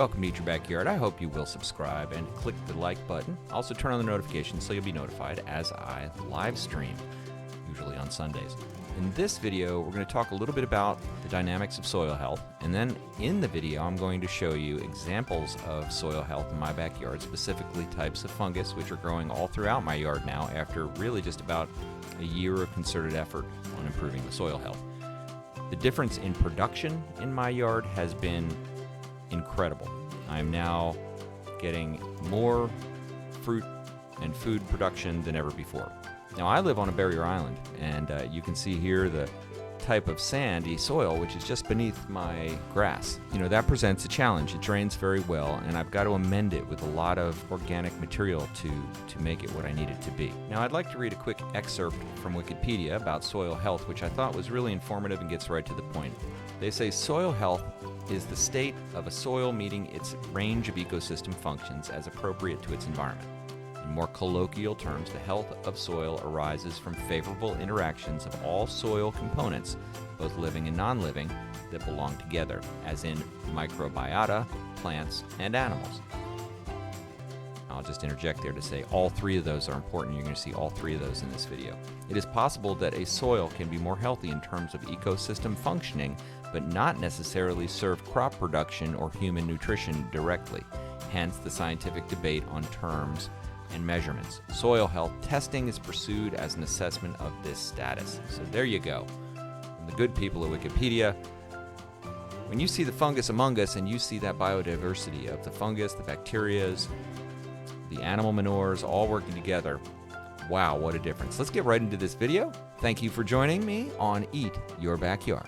Welcome to Eat Your Backyard. I hope you will subscribe and click the like button. Also turn on the notifications so you'll be notified as I live stream, usually on Sundays. In this video, we're going to talk a little bit about the dynamics of soil health, and then in the video, I'm going to show you examples of soil health in my backyard, specifically types of fungus, which are growing all throughout my yard now after really just about a year of concerted effort on improving the soil health. The difference in production in my yard has been incredible. I'm now getting more fruit and food production than ever before. Now, I live on a barrier island, and you can see here the type of sandy soil which is just beneath my grass. You know, that presents a challenge. It drains very well, and I've got to amend it with a lot of organic material to make it what I need it to be. Now, I'd like to read a quick excerpt from Wikipedia about soil health, which I thought was really informative and gets right to the point. They say soil health is the state of a soil meeting its range of ecosystem functions as appropriate to its environment. In more colloquial terms, the health of soil arises from favorable interactions of all soil components, both living and non-living, that belong together, as in microbiota, plants, and animals. I'll just interject there to say all three of those are important. You're going to see all three of those in this video. It is possible that a soil can be more healthy in terms of ecosystem functioning, but not necessarily serve crop production or human nutrition directly. Hence the scientific debate on terms and measurements. Soil health testing is pursued as an assessment of this status. So there you go. From the good people of Wikipedia, when you see the fungus among us and you see that biodiversity of the fungus, the bacterias, the animal manures all working together, wow, what a difference. Let's get right into this video. Thank you for joining me on Eat Your Backyard.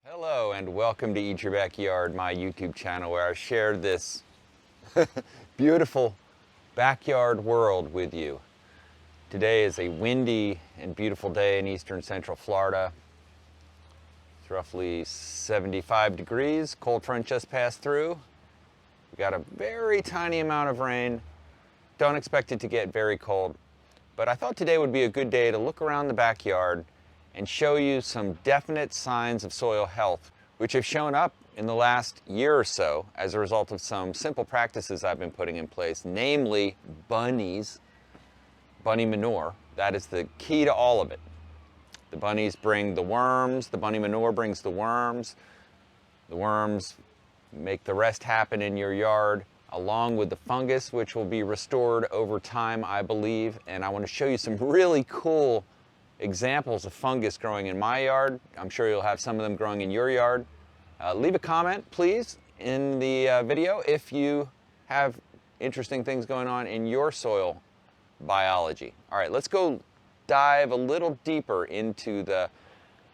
Hello and welcome to Eat Your Backyard, my YouTube channel where I share this beautiful backyard world with you. Today is a windy and beautiful day in eastern central Florida. It's roughly 75 degrees. Cold front just passed through. We got a very tiny amount of rain. Don't expect it to get very cold. But I thought today would be a good day to look around the backyard and show you some definite signs of soil health, which have shown up in the last year or so as a result of some simple practices I've been putting in place, namely bunny manure. That is the key to all of it. The bunnies bring the worms, the bunny manure brings the worms make the rest happen in your yard, along with the fungus, which will be restored over time, I believe. And I want to show you some really cool examples of fungus growing in my yard. I'm sure you'll have some of them growing in your yard. Leave a comment, please, in the video if you have interesting things going on in your soil biology. All right, let's go dive a little deeper into the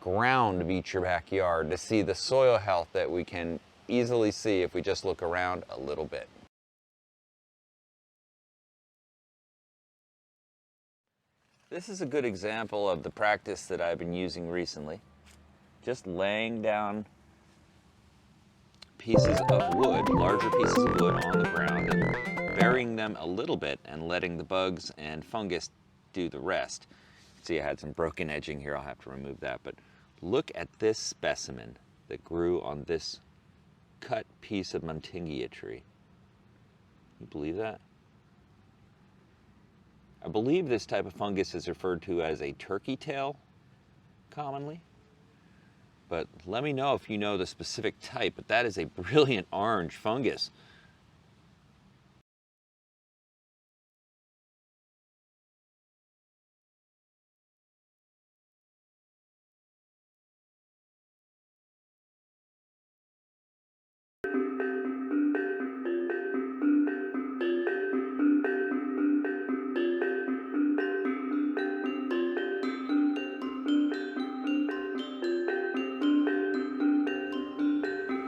ground of Eat Your Backyard to see the soil health that we can easily see if we just look around a little bit. This is a good example of the practice that I've been using recently. Just laying down pieces of wood, larger pieces of wood on the ground and burying them a little bit and letting the bugs and fungus do the rest. See, I had some broken edging here. I'll have to remove that. But look at this specimen that grew on this cut piece of Muntingia tree. Can you believe that? I believe this type of fungus is referred to as a turkey tail commonly. But let me know if you know the specific type, but that is a brilliant orange fungus.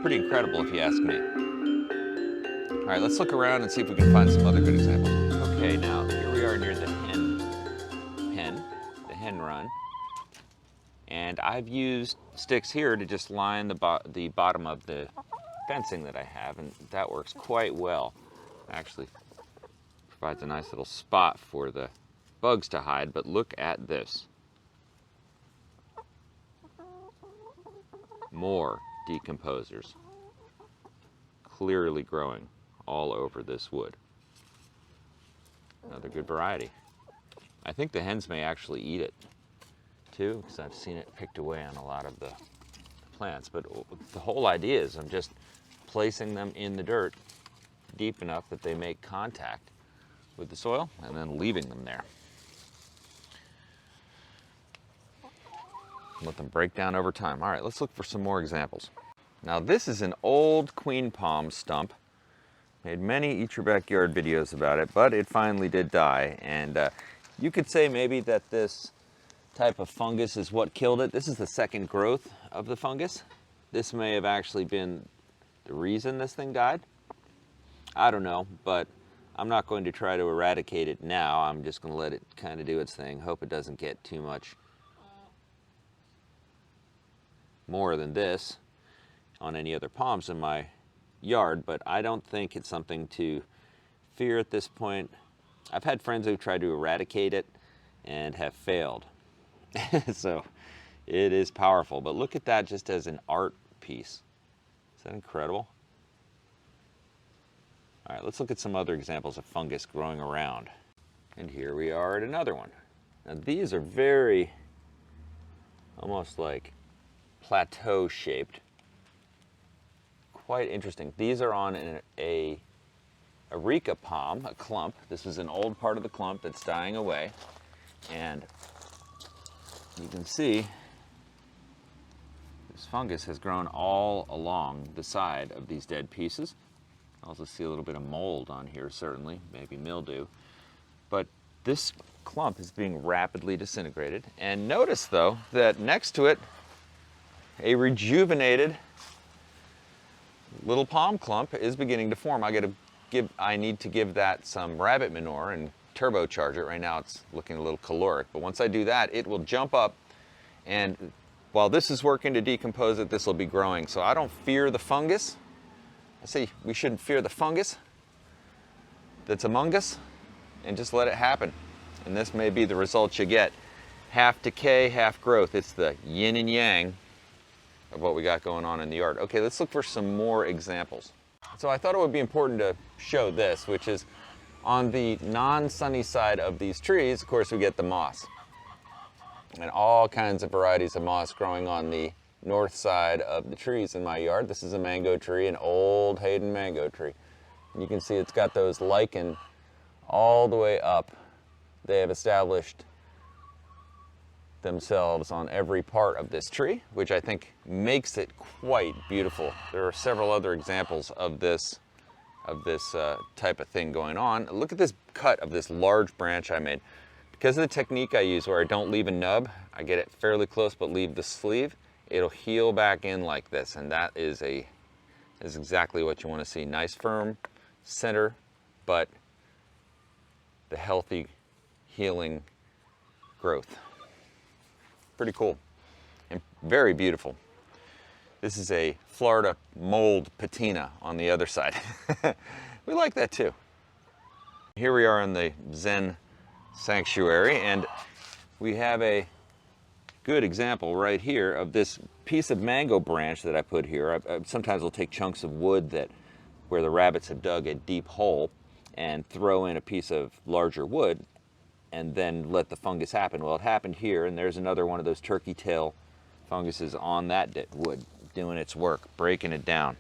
Pretty incredible if you ask me. All right, let's look around and see if we can find some other good examples. Okay, now here we are near the hen run. And I've used sticks here to just line the bottom of the fencing that I have, and that works quite well. Actually provides a nice little spot for the bugs to hide, but look at this. More decomposers clearly growing all over this wood. Another good variety. I think the hens may actually eat it too, because I've seen it picked away on a lot of the plants. But the whole idea is I'm just placing them in the dirt deep enough that they make contact with the soil and then leaving them there. Let them break down over time. All right, let's look for some more examples. Now this is an old queen palm stump. Made many Eat Your Backyard videos about it, but it finally did die. And you could say maybe that this type of fungus is what killed it. This is the second growth of the fungus. This may have actually been the reason this thing died. I don't know, but I'm not going to try to eradicate it now. I'm just going to let it kind of do its thing. Hope it doesn't get too much more than this on any other palms in my yard, but I don't think it's something to fear at this point. I've had friends who've tried to eradicate it and have failed. So it is powerful, but look at that just as an art piece. Is that incredible? All right, let's look at some other examples of fungus growing around. And here we are at another one. Now these are very, almost like plateau shaped. Quite interesting. These are on a areca palm, a clump. This is an old part of the clump that's dying away. And you can see this fungus has grown all along the side of these dead pieces. Also see a little bit of mold on here, certainly, maybe mildew. But this clump is being rapidly disintegrated. And notice, though, that next to it, a rejuvenated little palm clump is beginning to form. I need to give that some rabbit manure and turbocharge it. Right now it's looking a little caloric, but once I do that, it will jump up, and while this is working to decompose it, this will be growing. So I don't fear the fungus. I say we shouldn't fear the fungus that's among us, and just let it happen. And this may be the result you get. Half decay, half growth. It's the yin and yang of what we got going on in the yard. Okay, let's look for some more examples. So I thought it would be important to show this, which is on the non-sunny side of these trees, of course, we get the moss. And all kinds of varieties of moss growing on the north side of the trees in my yard. This is a mango tree, an old Hayden mango tree. And you can see it's got those lichen all the way up. They have established themselves on every part of this tree, which I think makes it quite beautiful. There are several other examples of this type of thing going on. Look at this cut of this large branch I made. Because of the technique I use where I don't leave a nub, I get it fairly close but leave the sleeve, it'll heal back in like this, and that is exactly what you want to see. Nice firm center, but the healthy healing growth. Pretty cool and very beautiful. This is a Florida mold patina on the other side. We like that too. Here we are in the Zen sanctuary, and we have a good example right here of this piece of mango branch that I put here. Sometimes I'll take chunks of wood where the rabbits have dug a deep hole and throw in a piece of larger wood and then let the fungus happen. Well, it happened here, and there's another one of those turkey tail funguses on that wood doing its work, breaking it down.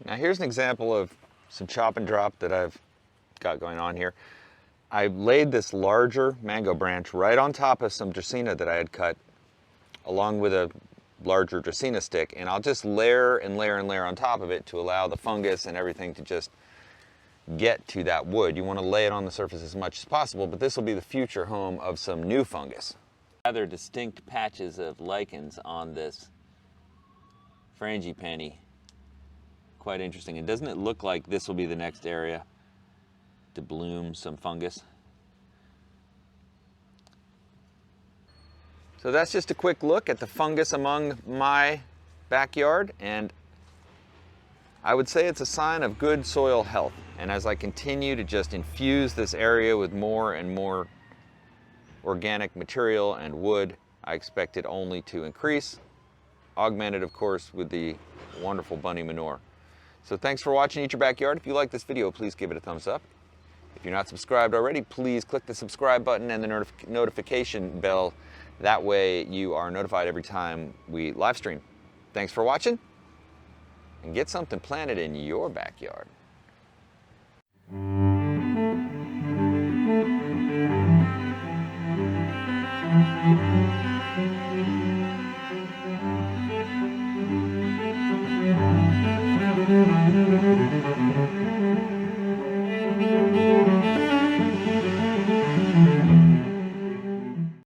Now here's an example of some chop and drop that I've got going on here. I laid this larger mango branch right on top of some dracaena that I had cut, along with a larger dracaena stick, and I'll just layer and layer and layer on top of it to allow the fungus and everything to just get to that wood. You want to lay it on the surface as much as possible, but this will be the future home of some new fungus. Rather distinct patches of lichens on this frangipani. Quite interesting. And doesn't it look like this will be the next area to bloom some fungus? So that's just a quick look at the fungus among my backyard, and I would say it's a sign of good soil health. And as I continue to just infuse this area with more and more organic material and wood, I expect it only to increase, augmented of course with the wonderful bunny manure. So thanks for watching Eat Your Backyard. If you like this video, please give it a thumbs up. If you're not subscribed already, please click the subscribe button and the notification bell. That way you are notified every time we live stream. Thanks for watching, and get something planted in your backyard.